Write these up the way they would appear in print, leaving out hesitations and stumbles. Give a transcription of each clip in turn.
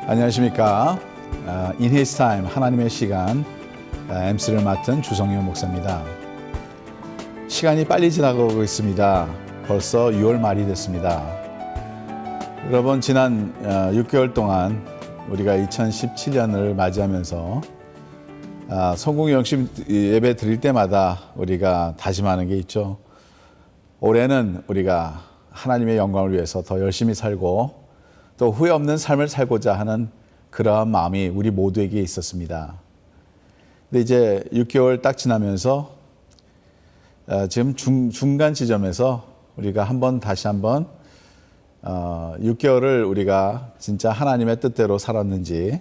안녕하십니까. In His Time 하나님의 시간 MC를 맡은 주성유 목사입니다. 시간이 빨리 지나가고 있습니다. 벌써 6월 말이 됐습니다. 여러분, 지난 6개월 동안 우리가 2017년을 맞이하면서 성공 영심 예배 드릴 때마다 우리가 다짐하는 게 있죠. 올해는 우리가 하나님의 영광을 위해서 더 열심히 살고 또 후회 없는 삶을 살고자 하는 그러한 마음이 우리 모두에게 있었습니다. 근데 이제 6개월 딱 지나면서 지금 중간 지점에서 우리가 다시 한번 6개월을 우리가 진짜 하나님의 뜻대로 살았는지,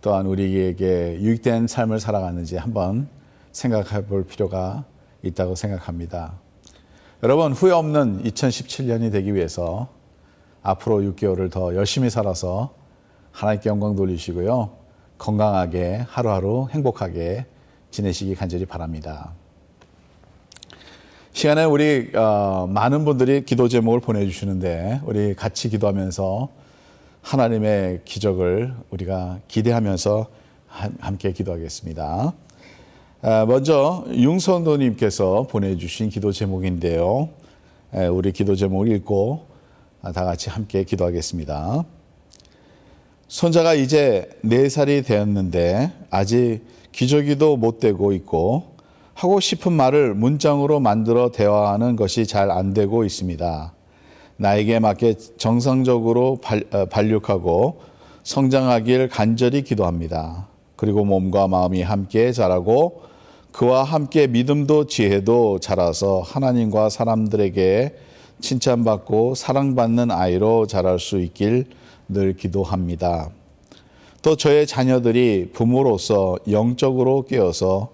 또한 우리에게 유익된 삶을 살아갔는지 한번 생각해 볼 필요가 있다고 생각합니다. 여러분, 후회 없는 2017년이 되기 위해서 앞으로 6개월을 더 열심히 살아서 하나님께 영광 돌리시고요, 건강하게 하루하루 행복하게 지내시기 간절히 바랍니다. 시간에 우리 많은 분들이 기도 제목을 보내주시는데, 우리 같이 기도하면서 하나님의 기적을 우리가 기대하면서 함께 기도하겠습니다. 먼저 융선도님께서 보내주신 기도 제목인데요, 우리 기도 제목을 읽고 다 같이 함께 기도하겠습니다. 손자가 이제 4살이 되었는데 아직 기저귀도 못 대고 있고, 하고 싶은 말을 문장으로 만들어 대화하는 것이 잘 안 되고 있습니다. 나에게 맞게 정상적으로 발육하고 성장하길 간절히 기도합니다. 그리고 몸과 마음이 함께 자라고 그와 함께 믿음도 지혜도 자라서 하나님과 사람들에게 칭찬받고 사랑받는 아이로 자랄 수 있길 늘 기도합니다. 또 저의 자녀들이 부모로서 영적으로 깨어서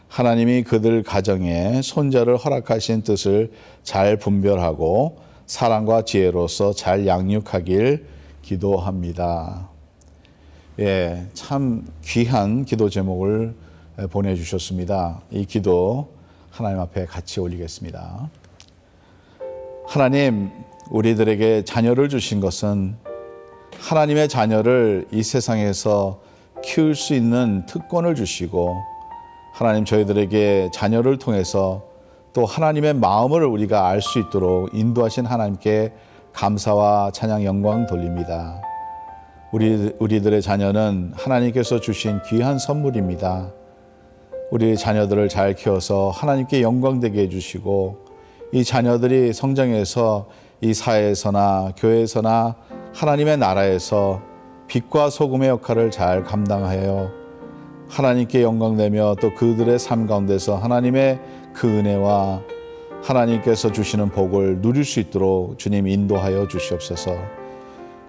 하나님이 그들 가정에 손자를 허락하신 뜻을 잘 분별하고 사랑과 지혜로서 잘 양육하길 기도합니다. 참 귀한 기도 제목을 보내주셨습니다. 이 기도 하나님 앞에 같이 올리겠습니다. 하나님, 우리들에게 자녀를 주신 것은 하나님의 자녀를 이 세상에서 키울 수 있는 특권을 주시고, 하나님, 저희들에게 자녀를 통해서 또 하나님의 마음을 우리가 알 수 있도록 인도하신 하나님께 감사와 찬양 영광 돌립니다. 우리들의 자녀는 하나님께서 주신 귀한 선물입니다. 우리 자녀들을 잘 키워서 하나님께 영광되게 해주시고, 이 자녀들이 성장해서 이 사회에서나 교회에서나 하나님의 나라에서 빛과 소금의 역할을 잘 감당하여 하나님께 영광되며 또 그들의 삶 가운데서 하나님의 그 은혜와 하나님께서 주시는 복을 누릴 수 있도록 주님 인도하여 주시옵소서.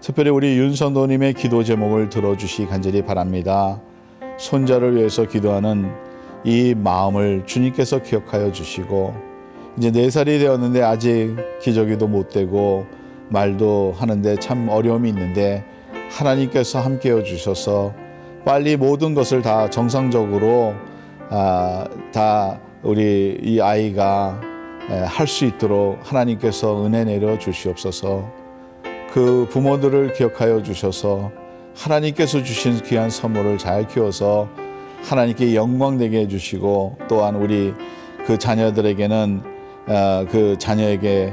특별히 우리 윤선도님의 기도 제목을 들어주시기 간절히 바랍니다. 손자를 위해서 기도하는 이 마음을 주님께서 기억하여 주시고, 이제 4살이 되었는데 아직 기저귀도 못 대고 말도 하는데 참 어려움이 있는데, 하나님께서 함께해 주셔서 빨리 모든 것을 다 정상적으로 다 우리 이 아이가 할 수 있도록 하나님께서 은혜 내려 주시옵소서. 그 부모들을 기억하여 주셔서 하나님께서 주신 귀한 선물을 잘 키워서 하나님께 영광되게 해주시고, 또한 우리 그 자녀들에게는 그 자녀에게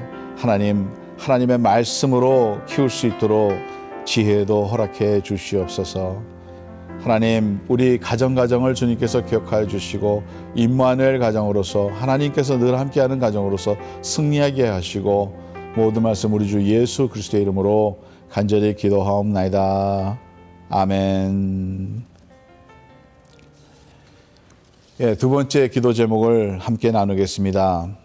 하나님의 말씀으로 키울 수 있도록 지혜도 허락해 주시옵소서. 하나님, 우리 가정을 주님께서 기억하여 주시고, 임마누엘 가정으로서 하나님께서 늘 함께하는 가정으로서 승리하게 하시고, 모든 말씀 우리 주 예수 그리스도의 이름으로 간절히 기도하옵나이다. 아멘. 두 번째 기도 제목을 함께 나누겠습니다.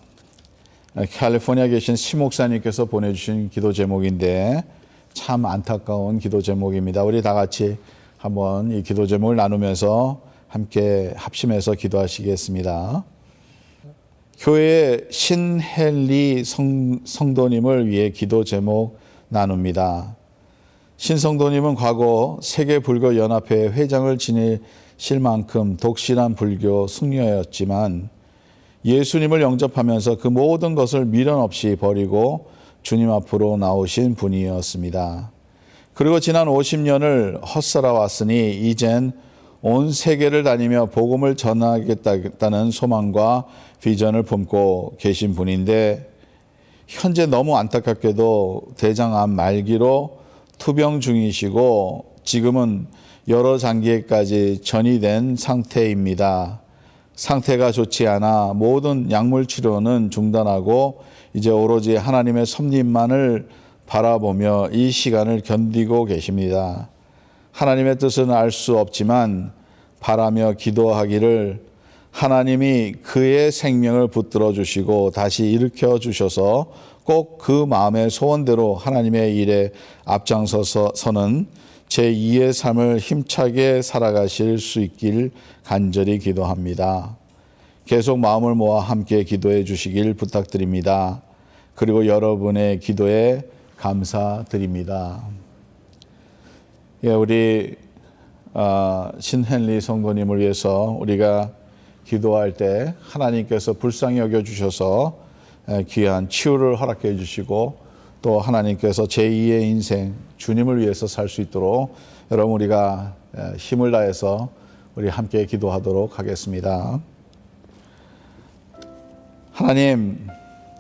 캘리포니아에 계신 시 목사님께서 보내주신 기도 제목인데 참 안타까운 기도 제목입니다. 우리 다 같이 한번 이 기도 제목을 나누면서 함께 합심해서 기도하시겠습니다. 교회의 신헨리 성도님을 위해 기도 제목 나눕니다. 신성도님은 과거 세계불교연합회 회장을 지내실 만큼 독실한 불교 승려였지만, 예수님을 영접하면서 그 모든 것을 미련 없이 버리고 주님 앞으로 나오신 분이었습니다. 그리고 지난 50년을 헛살아 왔으니 이젠 온 세계를 다니며 복음을 전하겠다는 소망과 비전을 품고 계신 분인데 현재 너무 안타깝게도 대장암 말기로 투병 중이시고 지금은 여러 장기에까지 전이된 상태입니다. 상태가 좋지 않아 모든 약물 치료는 중단하고 이제 오로지 하나님의 섭리만을 바라보며 이 시간을 견디고 계십니다. 하나님의 뜻은 알 수 없지만 바라며 기도하기를 하나님이 그의 생명을 붙들어 주시고 다시 일으켜 주셔서 꼭 그 마음의 소원대로 하나님의 일에 앞장서서는 제2의 삶을 힘차게 살아가실 수 있길 간절히 기도합니다. 계속 마음을 모아 함께 기도해 주시길 부탁드립니다. 그리고 여러분의 기도에 감사드립니다. 예, 우리 신헨리 성도님을 위해서 우리가 기도할 때 하나님께서 불쌍히 여겨주셔서 귀한 치유를 허락해 주시고 또 하나님께서 제2의 인생 주님을 위해서 살 수 있도록 여러분 우리가 힘을 다해서 우리 함께 기도하도록 하겠습니다. 하나님,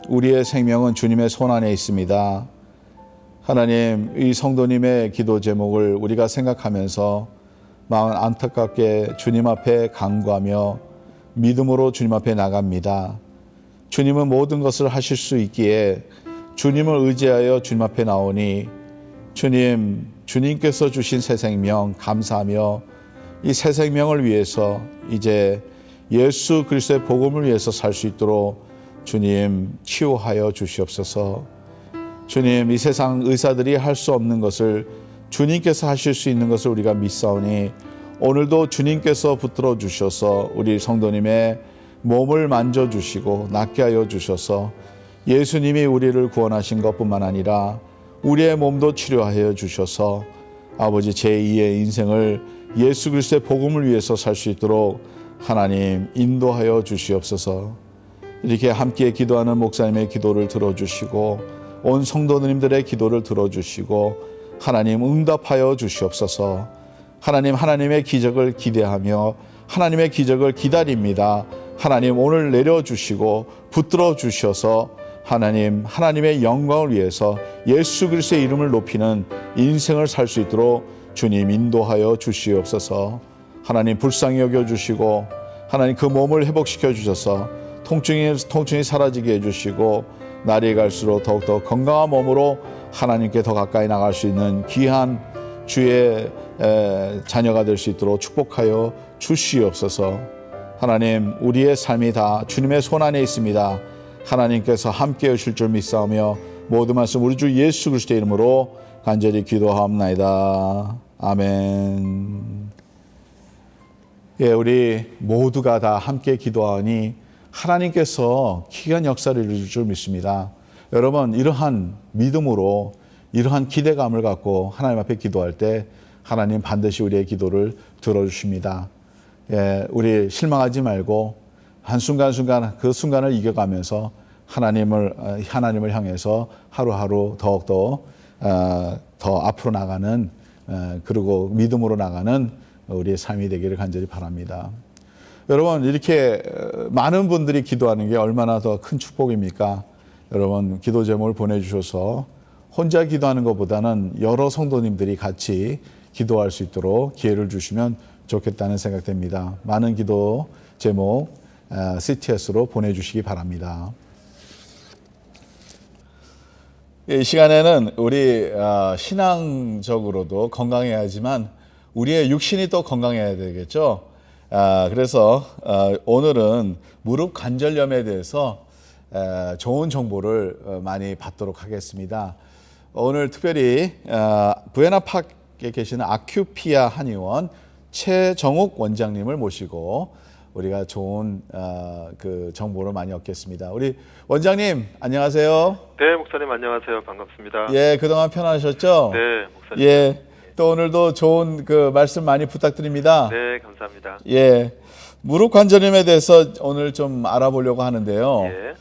우리의 생명은 주님의 손 안에 있습니다. 하나님, 이 성도님의 기도 제목을 우리가 생각하면서 마음 안타깝게 주님 앞에 간구하며 믿음으로 주님 앞에 나갑니다. 주님은 모든 것을 하실 수 있기에 주님을 의지하여 주님 앞에 나오니 주님, 주님께서 주신 새 생명 감사하며 이 새 생명을 위해서 이제 예수 그리스도의 복음을 위해서 살 수 있도록 주님 치유하여 주시옵소서. 주님, 이 세상 의사들이 할 수 없는 것을 주님께서 하실 수 있는 것을 우리가 믿사오니 오늘도 주님께서 붙들어 주셔서 우리 성도님의 몸을 만져주시고 낫게 하여 주셔서 예수님이 우리를 구원하신 것뿐만 아니라 우리의 몸도 치료하여 주셔서 아버지 제2의 인생을 예수 그리스도의 복음을 위해서 살 수 있도록 하나님 인도하여 주시옵소서. 이렇게 함께 기도하는 목사님의 기도를 들어주시고 온 성도님들의 기도를 들어주시고 하나님 응답하여 주시옵소서. 하나님, 하나님의 기적을 기대하며 하나님의 기적을 기다립니다. 하나님, 오늘 내려주시고 붙들어 주셔서 하나님, 하나님의 영광을 위해서 예수 그리스도의 이름을 높이는 인생을 살 수 있도록 주님 인도하여 주시옵소서. 하나님, 불쌍히 여겨주시고 하나님 그 몸을 회복시켜 주셔서 통증이 사라지게 해주시고 날이 갈수록 더욱더 건강한 몸으로 하나님께 더 가까이 나갈 수 있는 귀한 주의 자녀가 될 수 있도록 축복하여 주시옵소서. 하나님, 우리의 삶이 다 주님의 손 안에 있습니다. 하나님께서 함께 하실 줄 믿사오며 모든 말씀 우리 주 예수 그리스도의 이름으로 간절히 기도하옵나이다. 아멘. 예, 우리 모두가 다 함께 기도하니 하나님께서 귀한 역사를 이루실 줄 믿습니다. 여러분, 이러한 믿음으로 이러한 기대감을 갖고 하나님 앞에 기도할 때 하나님 반드시 우리의 기도를 들어주십니다. 예, 우리 실망하지 말고 한순간순간 그 순간을 이겨가면서 하나님을 향해서 하루하루 더욱더 더 앞으로 나가는 그리고 믿음으로 나가는 우리의 삶이 되기를 간절히 바랍니다. 여러분, 이렇게 많은 분들이 기도하는 게 얼마나 더 큰 축복입니까? 여러분, 기도 제목을 보내주셔서 혼자 기도하는 것보다는 여러 성도님들이 같이 기도할 수 있도록 기회를 주시면 좋겠다는 생각됩니다. 많은 기도 제목 CTS로 보내주시기 바랍니다. 이 시간에는 우리 신앙적으로도 건강해야 하지만 우리의 육신이 또 건강해야 되겠죠. 그래서 오늘은 무릎 관절염에 대해서 좋은 정보를 많이 받도록 하겠습니다. 오늘 특별히 부에나파크에 계시는 아큐피아 한의원 최정욱 원장님을 모시고 우리가 좋은 그 정보를 많이 얻겠습니다. 우리 원장님 안녕하세요. 네, 목사님 안녕하세요. 반갑습니다. 예, 그동안 편안하셨죠? 네, 목사님. 예, 또 오늘도 좋은 그 말씀 많이 부탁드립니다. 네, 감사합니다. 예, 무릎 관절염에 대해서 오늘 좀 알아보려고 하는데요. 예.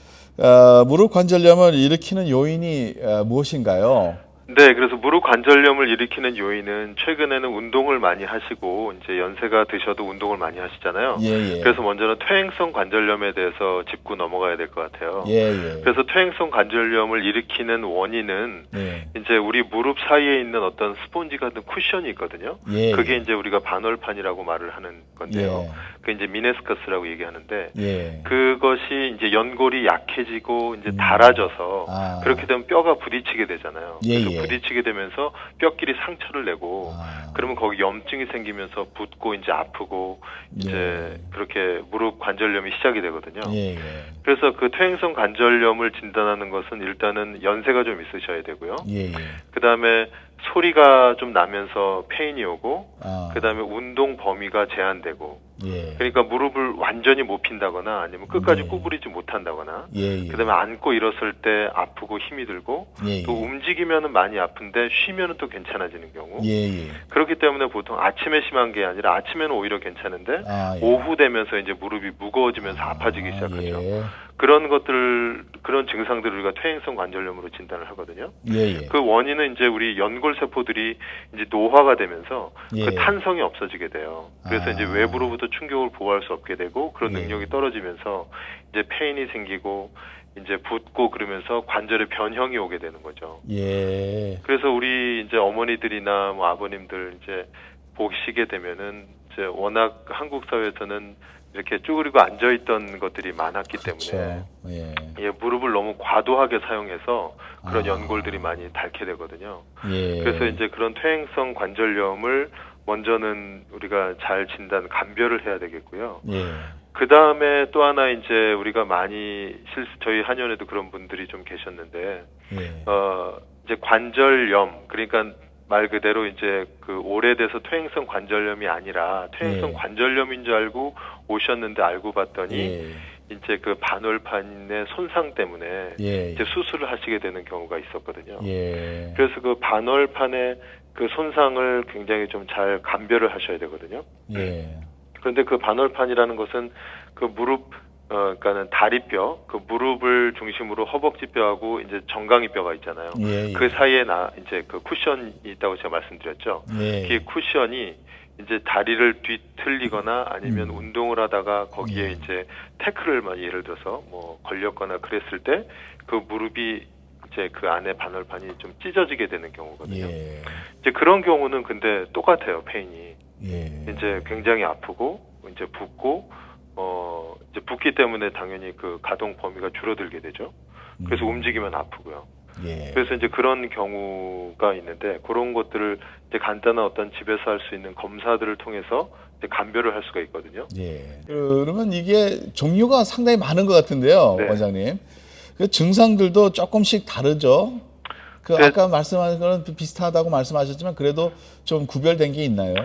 무릎 관절염을 일으키는 요인이 무엇인가요? 네, 그래서 무릎 관절염을 일으키는 요인은 최근에는 운동을 많이 하시고 이제 연세가 드셔도 운동을 많이 하시잖아요. 예. 그래서 먼저는 퇴행성 관절염에 대해서 짚고 넘어가야 될 것 같아요. 예. 그래서 퇴행성 관절염을 일으키는 원인은 예. 이제 우리 무릎 사이에 있는 어떤 스폰지 같은 쿠션이 있거든요. 예. 그게 이제 우리가 반월판이라고 말을 하는 건데요. 예. 그 이제 미네스커스라고 얘기하는데 예. 그것이 이제 연골이 약해지고 이제 닳아져서 아. 그렇게 되면 뼈가 부딪히게 되잖아요. 예, 그래서 예. 부딪히게 되면서 뼈끼리 상처를 내고 아. 그러면 거기 염증이 생기면서 붓고 이제 아프고 이제 예. 그렇게 무릎 관절염이 시작이 되거든요. 예. 그래서 그 퇴행성 관절염을 진단하는 것은 일단은 연세가 좀 있으셔야 되고요. 예. 그다음에 소리가 좀 나면서 페인이 오고 아. 그다음에 운동 범위가 제한되고 예. 그러니까 무릎을 완전히 못 핀다거나 아니면 끝까지 네. 구부리지 못한다거나 예. 그다음에 앉고 일었을 때 아프고 힘이 들고 예. 또 움직이면은 많이 아픈데 쉬면은 또 괜찮아지는 경우 예. 그렇기 때문에 보통 아침에 심한 게 아니라 아침에는 오히려 괜찮은데 아, 예. 오후 되면서 이제 무릎이 무거워지면서 아파지기 시작하죠. 예. 그런 것들 그런 증상들을 우리가 퇴행성 관절염으로 진단을 하거든요. 예. 그 원인은 이제 우리 연골 세포들이 이제 노화가 되면서 예. 그 탄성이 없어지게 돼요. 그래서 아. 이제 외부로부터 충격을 보호할 수 없게 되고 그런 예. 능력이 떨어지면서 이제 페인이 생기고 이제 붓고 그러면서 관절에 변형이 오게 되는 거죠. 예. 그래서 우리 이제 어머니들이나 뭐 아버님들 이제 보시게 되면은 이제 워낙 한국 사회에서는 이렇게 쭈그리고 앉아 있던 것들이 많았기 때문에 예. 예, 무릎을 너무 과도하게 사용해서 그런 아. 연골들이 많이 닳게 되거든요. 예. 그래서 이제 그런 퇴행성 관절염을 먼저는 우리가 잘 진단, 감별을 해야 되겠고요. 예. 그 다음에 또 하나 이제 우리가 많이 저희 한의원에도 그런 분들이 좀 계셨는데, 예. 이제 관절염, 그러니까 말 그대로 이제 그 오래돼서 퇴행성 관절염이 아니라 퇴행성 예. 관절염인 줄 알고 오셨는데 알고 봤더니 예. 이제 그 반월판의 손상 때문에 예. 이제 수술을 하시게 되는 경우가 있었거든요. 예. 그래서 그 반월판의 그 손상을 굉장히 좀 잘 감별을 하셔야 되거든요. 예. 그런데 그 반월판이라는 것은 그 무릎 그러니까는 다리뼈, 그 무릎을 중심으로 허벅지뼈하고 이제 정강이뼈가 있잖아요. 예. 그 사이에 이제 그 쿠션이 있다고 제가 말씀드렸죠. 예. 그 쿠션이 이제 다리를 뒤틀리거나 아니면 운동을 하다가 거기에 이제 태클을 막 예를 들어서 뭐 걸렸거나 그랬을 때 그 무릎이 이제 그 안에 반월판이 좀 찢어지게 되는 경우거든요. 예. 이제 그런 경우는 근데 똑같아요, 페인이. 예. 이제 굉장히 아프고 이제 붓고 이제 붓기 때문에 당연히 그 가동 범위가 줄어들게 되죠. 그래서 움직이면 아프고요. 예. 그래서 이제 그런 경우가 있는데 그런 것들을 이제 간단한 어떤 집에서 할 수 있는 검사들을 통해서 이제 감별을 할 수가 있거든요. 예. 그러면 이게 종류가 상당히 많은 것 같은데요, 네. 원장님. 그 증상들도 조금씩 다르죠. 그 네. 아까 말씀하신 거는 비슷하다고 말씀하셨지만 그래도 좀 구별된 게 있나요?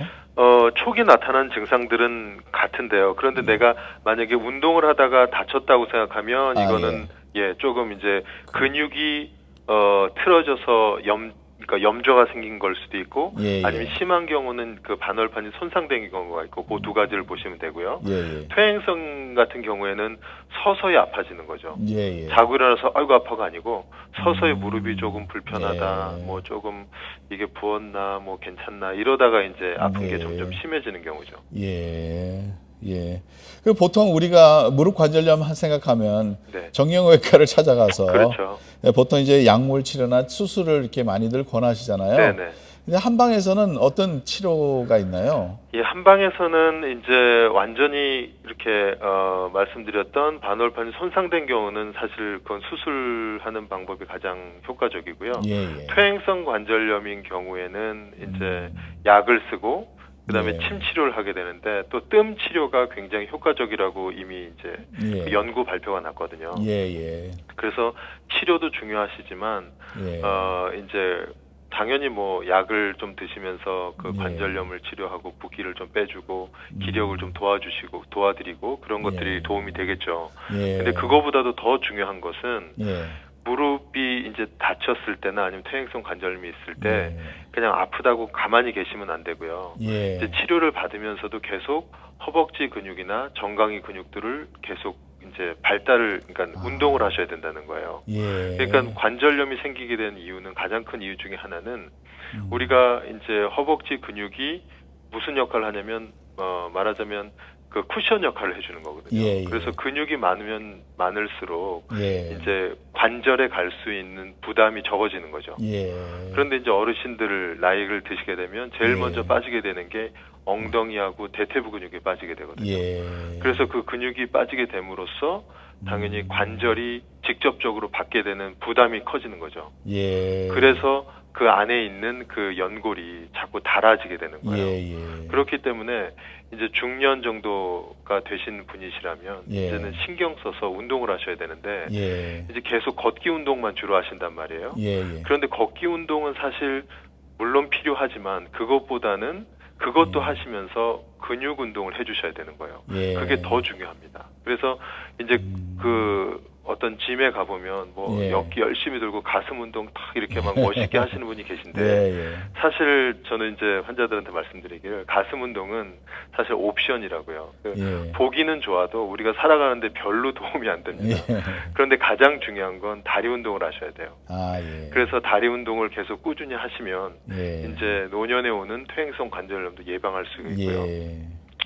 초기 나타난 증상들은 같은데요. 그런데 내가 만약에 운동을 하다가 다쳤다고 생각하면 이거는 조금 이제 근육이 틀어져서 그러니까 염좌가 생긴 걸 수도 있고 아니면 심한 경우는 그 반월판이 손상된 경우가 있고 그 두 가지를 보시면 되고요. 퇴행성 같은 경우에는 서서히 아파지는 거죠. 자고 일어나서 아이고 아파가 아니고 서서히 무릎이 조금 불편하다, 뭐 조금 이게 부었나, 뭐 괜찮나 이러다가 이제 아픈 게 점점 심해지는 경우죠. 예. 그 보통 우리가 무릎 관절염 생각하면 네. 정형외과를 찾아가서 그렇죠. 보통 이제 약물 치료나 수술을 이렇게 많이들 권하시잖아요. 네네. 근데 한방에서는 어떤 치료가 있나요? 예, 한방에서는 이제 완전히 이렇게 말씀드렸던 반월판이 손상된 경우는 사실 그건 수술하는 방법이 가장 효과적이고요. 퇴행성 관절염인 경우에는 이제 약을 쓰고 그다음에 침 치료를 하게 되는데 또 뜸 치료가 굉장히 효과적이라고 이미 이제 그 연구 발표가 났거든요. 그래서 치료도 중요하시지만 이제 당연히 뭐 약을 좀 드시면서 그 관절염을 치료하고 붓기를 좀 빼주고 기력을 좀 도와드리고 그런 것들이 도움이 되겠죠. 근데 그거보다도 더 중요한 것은 무릎이 이제 다쳤을 때나 아니면 퇴행성 관절염이 있을 때 그냥 아프다고 가만히 계시면 안 되고요. 이제 치료를 받으면서도 계속 허벅지 근육이나 정강이 근육들을 계속 이제 발달을 그러니까 운동을 하셔야 된다는 거예요. 그러니까 관절염이 생기게 된 이유는 가장 큰 이유 중에 하나는 우리가 이제 허벅지 근육이 무슨 역할을 하냐면 말하자면 그 쿠션 역할을 해주는 거거든요. 그래서 근육이 많으면 많을수록 이제 관절에 갈 수 있는 부담이 적어지는 거죠. 그런데 이제 어르신들 나이를 드시게 되면 제일 먼저 빠지게 되는 게 엉덩이하고 대퇴부 근육이 빠지게 되거든요. 그래서 그 근육이 빠지게 됨으로써 당연히 관절이 직접적으로 받게 되는 부담이 커지는 거죠. 그래서 그 안에 있는 그 연골이 자꾸 닳아지게 되는 거예요. 그렇기 때문에 이제 중년 정도가 되신 분이시라면 이제는 신경 써서 운동을 하셔야 되는데 이제 계속 걷기 운동만 주로 하신단 말이에요. 그런데 걷기 운동은 사실 물론 필요하지만 그것보다는 그것도 하시면서 근육 운동을 해주셔야 되는 거예요. 그게 더 중요합니다. 그래서 이제 그 어떤 짐에 가보면 뭐 역기 열심히 들고 가슴 운동 탁 이렇게 막 멋있게 하시는 분이 계신데 사실 저는 이제 환자들한테 말씀드리기를 가슴 운동은 사실 옵션이라고요. 보기는 좋아도 우리가 살아가는데 별로 도움이 안 됩니다. 그런데 가장 중요한 건 다리 운동을 하셔야 돼요. 그래서 다리 운동을 계속 꾸준히 하시면 이제 노년에 오는 퇴행성 관절염도 예방할 수 있고요.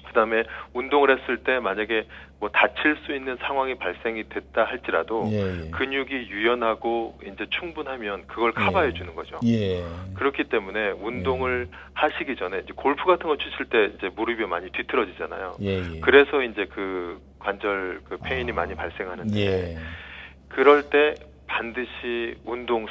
그다음에 운동을 했을 때 만약에 뭐 다칠 수 있는 상황이 발생이 됐다 할지라도 근육이 유연하고 이제 충분하면 그걸 커버해 주는 거죠. 그렇기 때문에 운동을 하시기 전에 이제 골프 같은 거 치실 때 이제 무릎이 많이 뒤틀어지잖아요. 그래서 이제 그 관절 그 페인이 많이 발생하는데 그럴 때 반드시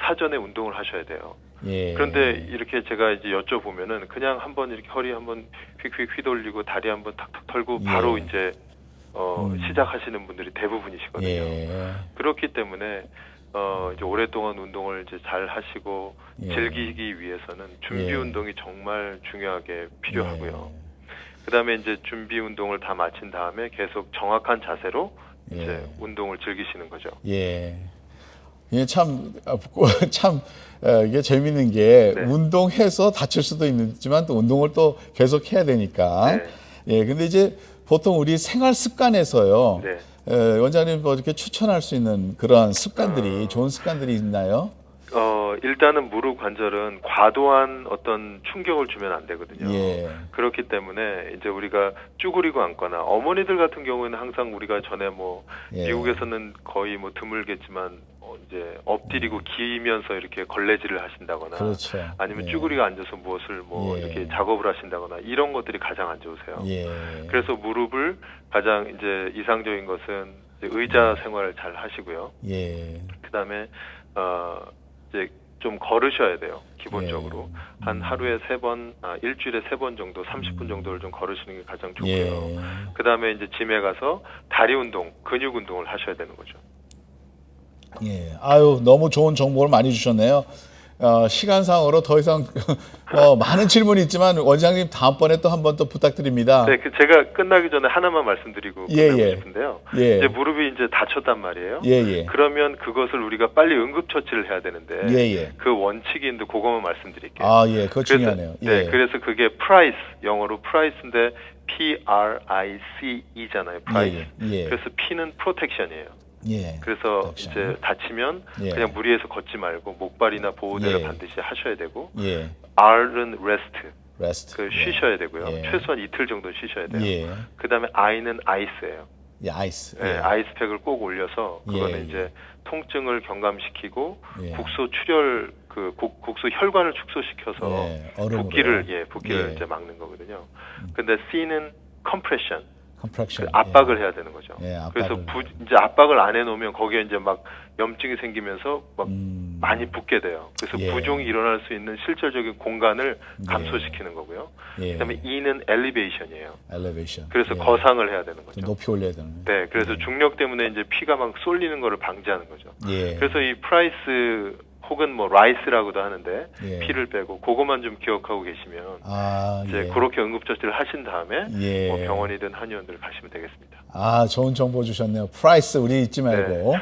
사전에 운동을 하셔야 돼요. 그런데 이렇게 제가 이제 여쭤보면은 그냥 한번 이렇게 허리 한번 휙휙 휘돌리고 다리 한번 탁탁 털고 바로 이제 시작하시는 분들이 대부분이시거든요. 그렇기 때문에 이제 오랫동안 운동을 이제 잘 하시고 즐기기 위해서는 준비 운동이 정말 중요하게 필요하고요. 그다음에 이제 준비 운동을 다 마친 다음에 계속 정확한 자세로 이제 운동을 즐기시는 거죠. 이게 참 이게 재밌는 게 운동해서 다칠 수도 있지만 또 운동을 또 계속 해야 되니까. 근데 이제 보통 우리 생활 습관에서요. 원장님 뭐 이렇게 추천할 수 있는 그런 습관들이 좋은 습관들이 있나요? 일단은 무릎 관절은 과도한 어떤 충격을 주면 안 되거든요. 그렇기 때문에 이제 우리가 쭈그리고 앉거나 어머니들 같은 경우에는 항상 우리가 전에 뭐 미국에서는 거의 뭐 드물겠지만 이제 엎드리고 기면서 이렇게 걸레질을 하신다거나 아니면 쭈그리고 앉아서 무엇을 뭐 이렇게 작업을 하신다거나 이런 것들이 가장 안 좋으세요. 그래서 무릎을 가장 이제 이상적인 것은 이제 의자 생활을 잘 하시고요. 그다음에 이제 좀 걸으셔야 돼요. 기본적으로 한 하루에 3번, 일주일에 3번 정도, 30분 정도를 좀 걸으시는 게 가장 좋고요. 그다음에 이제 짐에 가서 다리 운동, 근육 운동을 하셔야 되는 거죠. 아유, 너무 좋은 정보를 많이 주셨네요. 시간상으로 더 이상 많은 질문이 있지만 원장님 다음번에 또 한 번 또 부탁드립니다. 네, 제가 끝나기 전에 하나만 말씀드리고 끝내고 싶은데요. 이제 무릎이 이제 다쳤단 말이에요. 그러면 그것을 우리가 빨리 응급처치를 해야 되는데 그 원칙이 있는데 그것만 말씀드릴게요. 그거 중요하네요. 그래서 그게 price, 영어로 price인데 P-R-I-C-E잖아요. price. 그래서 P는 protection이에요. 그래서 이제 다치면 그냥 무리해서 걷지 말고 목발이나 보호대를 반드시 하셔야 되고 R은 rest, 쉬셔야 되고요. 최소한 이틀 정도 쉬셔야 돼요. 그다음에 I는 ice예요. 아이스팩을 꼭 올려서 그거는 이제 통증을 경감시키고 국소 출혈 국소 혈관을 축소시켜서 붓기를 이제 막는 거거든요. 근데 C는 compression. 압박을 해야 되는 거죠. 그래서 이제 압박을 안 해놓으면 거기에 이제 막 염증이 생기면서 막 많이 붓게 돼요. 그래서 부종이 일어날 수 있는 실질적인 공간을 감소시키는 거고요. 그다음에 E는 elevation이에요. 그래서 거상을 해야 되는 거죠. 높이 올려야 되는. 그래서 중력 때문에 이제 피가 막 쏠리는 거를 방지하는 거죠. 그래서 이 프라이스 혹은 뭐 라이스라고도 하는데 피를 빼고 그것만 좀 기억하고 계시면 이제 그렇게 응급처치를 하신 다음에 뭐 병원이든 한의원들 가시면 되겠습니다. 좋은 정보 주셨네요. 프라이스 우리 잊지 말고.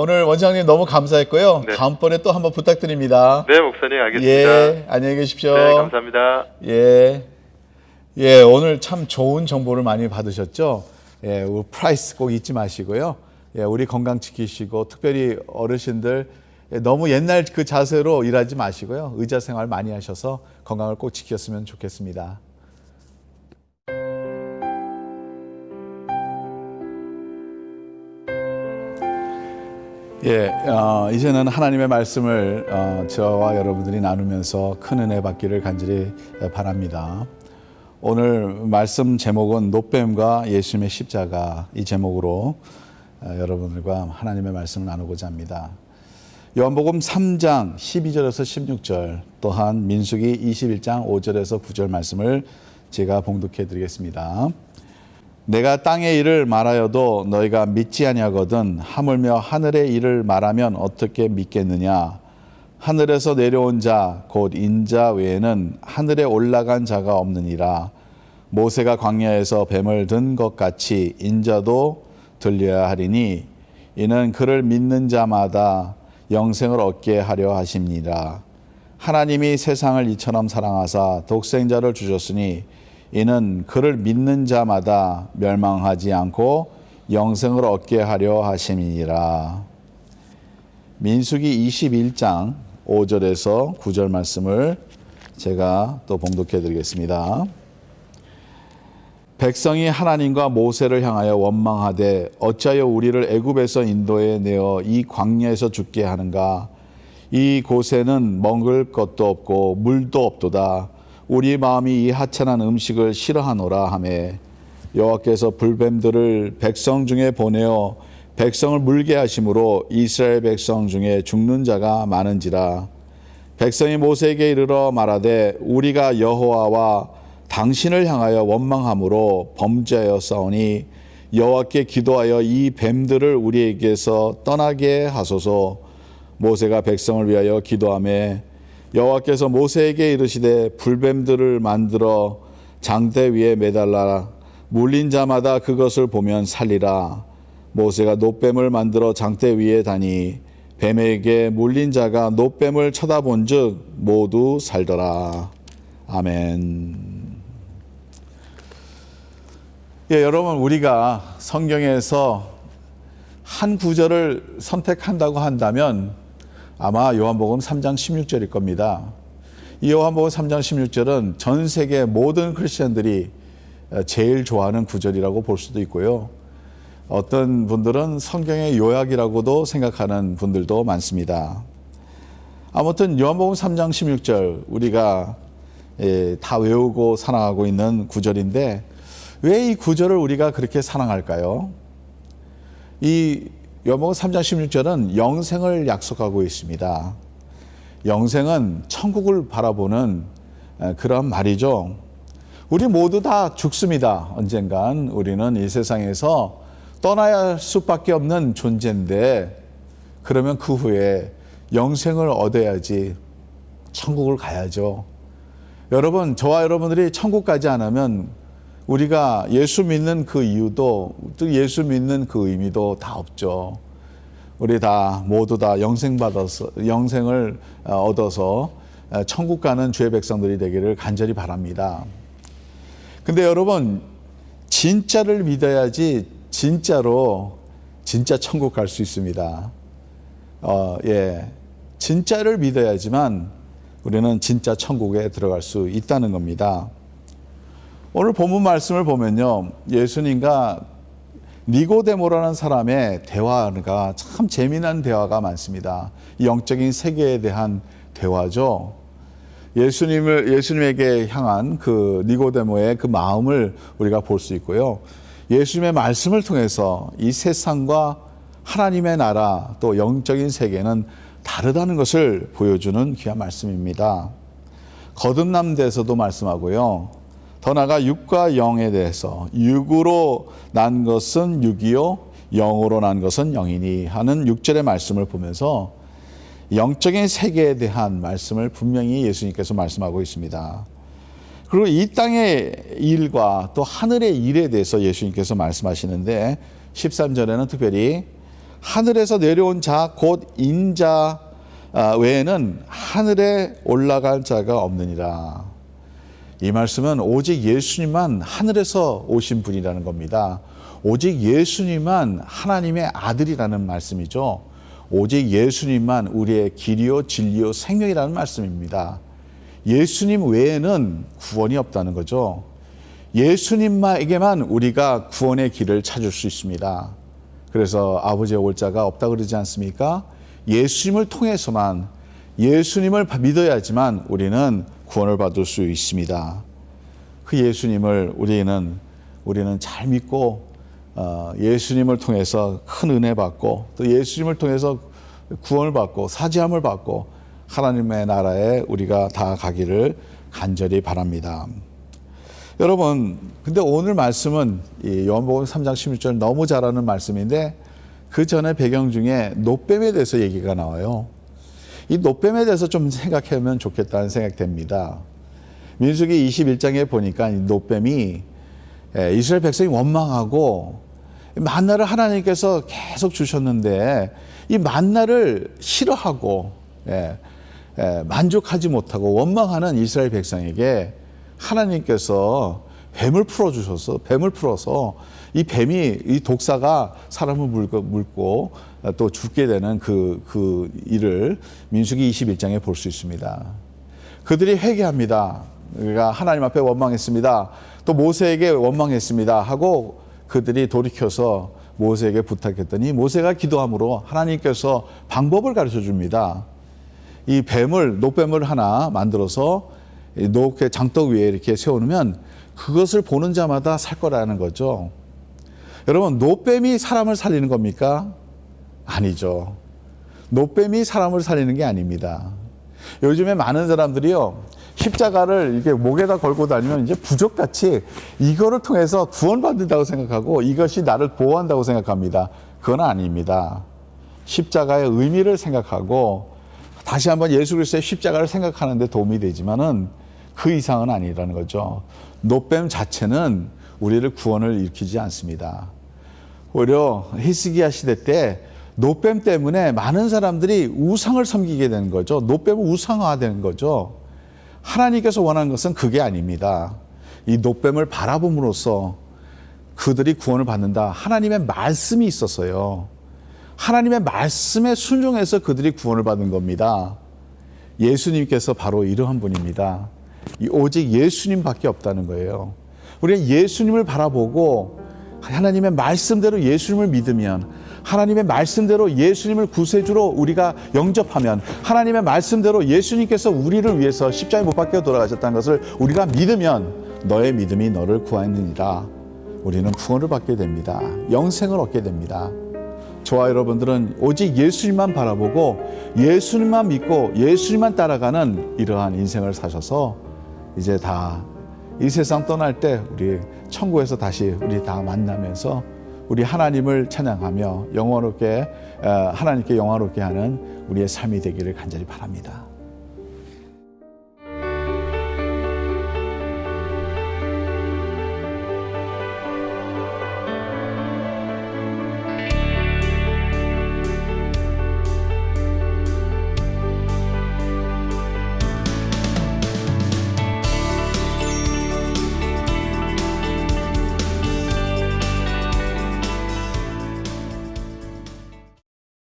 오늘 원장님 너무 감사했고요. 다음번에 또 한번 부탁드립니다. 네, 목사님 알겠습니다. 안녕히 계십시오. 네, 감사합니다. 오늘 참 좋은 정보를 많이 받으셨죠. 예, 프라이스 꼭 잊지 마시고요. 예, 우리 건강 지키시고 특별히 어르신들 너무 옛날 그 자세로 일하지 마시고요. 의자 생활 많이 하셔서 건강을 꼭 지켰으면 좋겠습니다. 예, 이제는 하나님의 말씀을 저와 여러분들이 나누면서 큰 은혜 받기를 간절히 바랍니다. 오늘 말씀 제목은 노뱀과 예수님의 십자가, 이 제목으로 여러분들과 하나님의 말씀을 나누고자 합니다. 요한복음 3장 12절에서 16절, 또한 민수기 21장 5절에서 9절 말씀을 제가 봉독해 드리겠습니다. 내가 땅의 일을 말하여도 너희가 믿지 아니하거든 하물며 하늘의 일을 말하면 어떻게 믿겠느냐. 하늘에서 내려온 자 곧 인자 외에는 하늘에 올라간 자가 없느니라. 모세가 광야에서 뱀을 든 것 같이 인자도 들려야 하리니 이는 그를 믿는 자마다 영생을 얻게 하려 하심니라. 하나님이 세상을 이처럼 사랑하사 독생자를 주셨으니 이는 그를 믿는 자마다 멸망하지 않고 영생을 얻게 하려 하심이니라. 민수기 21장 5절에서 9절 말씀을 제가 또 봉독해 드리겠습니다. 백성이 하나님과 모세를 향하여 원망하되 어찌하여 우리를 애굽에서 인도해 내어 이 광야에서 죽게 하는가. 이 곳에는 먹을 것도 없고 물도 없도다. 우리 마음이 이 하찮은 음식을 싫어하노라 하매 여호와께서 불뱀들을 백성 중에 보내어 백성을 물게 하심으로 이스라엘 백성 중에 죽는 자가 많은지라. 백성이 모세에게 이르러 말하되 우리가 여호와와 당신을 향하여 원망함으로 범죄하여 싸우니 여호와께 기도하여 이 뱀들을 우리에게서 떠나게 하소서. 모세가 백성을 위하여 기도하매 여호와께서 모세에게 이르시되 불뱀들을 만들어 장대 위에 매달라 물린 자마다 그것을 보면 살리라. 모세가 노뱀을 만들어 장대 위에 다니 뱀에게 물린 자가 노뱀을 쳐다본즉 모두 살더라. 아멘. 예, 여러분, 우리가 성경에서 한 구절을 선택한다고 한다면 아마 요한복음 3장 16절일 겁니다. 이 요한복음 3장 16절은 전 세계 모든 크리스천들이 제일 좋아하는 구절이라고 볼 수도 있고요. 어떤 분들은 성경의 요약이라고도 생각하는 분들도 많습니다. 아무튼 요한복음 3장 16절 우리가 다 외우고 사랑하고 있는 구절인데 왜 이 구절을 우리가 그렇게 사랑할까요? 이 요한복음 3장 16절은 영생을 약속하고 있습니다. 영생은 천국을 바라보는 그런 말이죠. 우리 모두 다 죽습니다. 언젠간 우리는 이 세상에서 떠나야 할 수밖에 없는 존재인데 그러면 그 후에 영생을 얻어야지 천국을 가야죠. 여러분, 저와 여러분들이 천국 가지 않으면 우리가 예수 믿는 그 이유도 또 예수 믿는 그 의미도 다 없죠. 우리 다 모두 다 영생을 얻어서 천국 가는 주의 백성들이 되기를 간절히 바랍니다. 근데 여러분, 진짜를 믿어야지 진짜 천국 갈 수 있습니다. 진짜를 믿어야지만 우리는 진짜 천국에 들어갈 수 있다는 겁니다. 오늘 본문 말씀을 보면요, 예수님과 니고데모라는 사람의 대화가 참 재미난 대화가 많습니다. 영적인 세계에 대한 대화죠. 예수님에게 향한 그 니고데모의 그 마음을 우리가 볼 수 있고요. 예수님의 말씀을 통해서 이 세상과 하나님의 나라 또 영적인 세계는 다르다는 것을 보여주는 귀한 말씀입니다. 거듭남대에서도 말씀하고요. 더 나아가 육과 영에 대해서 육으로 난 것은 육이요 영으로 난 것은 영이니 하는 6절의 말씀을 보면서 영적인 세계에 대한 말씀을 분명히 예수님께서 말씀하고 있습니다. 그리고 이 땅의 일과 또 하늘의 일에 대해서 예수님께서 말씀하시는데 13절에는 특별히 하늘에서 내려온 자 곧 인자 외에는 하늘에 올라갈 자가 없느니라. 이 말씀은 오직 예수님만 하늘에서 오신 분이라는 겁니다. 오직 예수님만 하나님의 아들이라는 말씀이죠. 오직 예수님만 우리의 길이요 진리요 생명이라는 말씀입니다. 예수님 외에는 구원이 없다는 거죠. 예수님에게만 우리가 구원의 길을 찾을 수 있습니다. 그래서 아버지의 올자가 없다 그러지 않습니까? 예수님을 통해서만, 예수님을 믿어야지만 우리는 구원을 받을 수 있습니다. 그 예수님을 우리는 잘 믿고 예수님을 통해서 큰 은혜 받고 또 예수님을 통해서 구원을 받고 사지함을 받고 하나님의 나라에 우리가 다 가기를 간절히 바랍니다. 여러분, 근데 오늘 말씀은 이 요한복음 3장 16절 너무 잘 아는 말씀인데 그 전에 배경 중에 놋뱀에 대해서 얘기가 나와요. 이 놋뱀에 대해서 좀 생각하면 좋겠다는 생각이 됩니다. 민수기 21장에 보니까 이 놋뱀이 이스라엘 백성이 원망하고 만나를 하나님께서 계속 주셨는데 이 만나를 싫어하고 만족하지 못하고 원망하는 이스라엘 백성에게 하나님께서 뱀을 풀어서 이 뱀이 이 독사가 사람을 물고 또 죽게 되는 그 일을 민수기 21장에 볼 수 있습니다. 그들이 회개합니다. 그러니까 하나님 앞에 원망했습니다. 또 모세에게 원망했습니다 하고 그들이 돌이켜서 모세에게 부탁했더니 모세가 기도함으로 하나님께서 방법을 가르쳐 줍니다. 이 놋뱀을 하나 만들어서 녹의 장떡 위에 이렇게 세워놓으면 그것을 보는 자마다 살 거라는 거죠. 여러분, 놋뱀이 사람을 살리는 겁니까? 아니죠. 놋뱀이 사람을 살리는 게 아닙니다. 요즘에 많은 사람들이요, 십자가를 이렇게 목에다 걸고 다니면 이제 부적같이 이거를 통해서 구원받는다고 생각하고 이것이 나를 보호한다고 생각합니다. 그건 아닙니다. 십자가의 의미를 생각하고 다시 한번 예수 그리스도의 십자가를 생각하는 데 도움이 되지만은 그 이상은 아니라는 거죠. 놋뱀 자체는 우리를 구원을 일으키지 않습니다. 오히려 히스기야 시대 때 놋뱀 때문에 많은 사람들이 우상을 섬기게 되는 거죠. 놋뱀은 우상화되는 거죠. 하나님께서 원하는 것은 그게 아닙니다. 이 놋뱀을 바라봄으로써 그들이 구원을 받는다. 하나님의 말씀이 있었어요. 하나님의 말씀에 순종해서 그들이 구원을 받은 겁니다. 예수님께서 바로 이러한 분입니다. 오직 예수님밖에 없다는 거예요. 우리가 예수님을 바라보고 하나님의 말씀대로 예수님을 믿으면, 하나님의 말씀대로 예수님을 구세주로 우리가 영접하면, 하나님의 말씀대로 예수님께서 우리를 위해서 십자가에 못 박혀 돌아가셨다는 것을 우리가 믿으면 너의 믿음이 너를 구하느니라. 우리는 구원을 받게 됩니다. 영생을 얻게 됩니다. 저와 여러분들은 오직 예수님만 바라보고 예수님만 믿고 예수님만 따라가는 이러한 인생을 사셔서 이제 다 이 세상 떠날 때 우리 천국에서 다시 우리 다 만나면서 우리 하나님을 찬양하며 영원롭게 하나님께 영화롭게 하는 우리의 삶이 되기를 간절히 바랍니다.